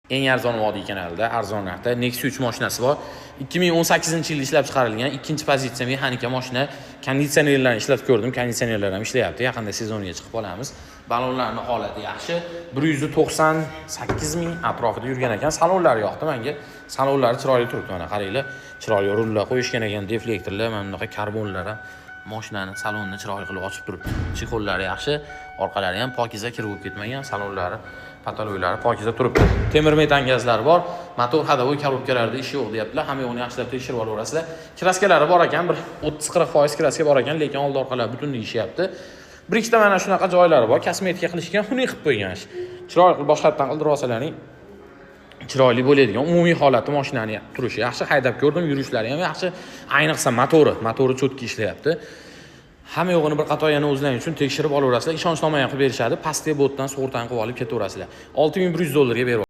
Eng arzon vodiy kanalida arzon narxda Nexia 3 mashinasi bor. 2018-yilda ishlab chiqarilgan ikkinchi pozitsiya mexanika mashina. Konditsionerlarni ishlatib ko'rdim. Konditsionerlar ham ishlayapti. Yaqinda sezonga chiqib olamiz. Balonlarning holati yaxshi. 198 ming atrofida yurgan ekan. Salonlari yoqdi menga. Salonlari chiroyli turibdi, mana qaranglar. Chiroyli rullar qo'yishgan ekan, deflektorlar, mana bunaqa karbonlar ham mashinani salonini chiroyli qilib ochib turibdi. Chexollari yaxshi, orqalari ham pokiza, kirib ketmagan, salonlari, patologlari pokiza turibdi. Temir metan gazlari bor. Motor hadovoy korobkalarida ishi yo'q deyaptilar. Hamma yo'qni yaxshilab tekshirib olaverasizlar. Kraskalari bor ekan, bir 30-40% kraska bor ekan, lekin old orqalari butunlay ishyapti. Bir ikkita mana shunaqa joylari bor. Kosmetika qilishgan, xunuk qilib qo'ygan ish. Chiroyli qilib boshqatdan qildirib olsalaring chiroyli bo'ladigan. Umumiy holati mashinani turishi yaxshi, haydab ko'rdim, yurishlari ham yaxshi. Ayniqsa motori cho'tki ishlayapti. Hamma yo'g'ini bir qator yana o'zlaring uchun tekshirib olaverasizlar. Ishonchnoma ham qilib berishadi. Pastga botdan sug'urtani qilib olib ketaverasizlar. $6100 ga berib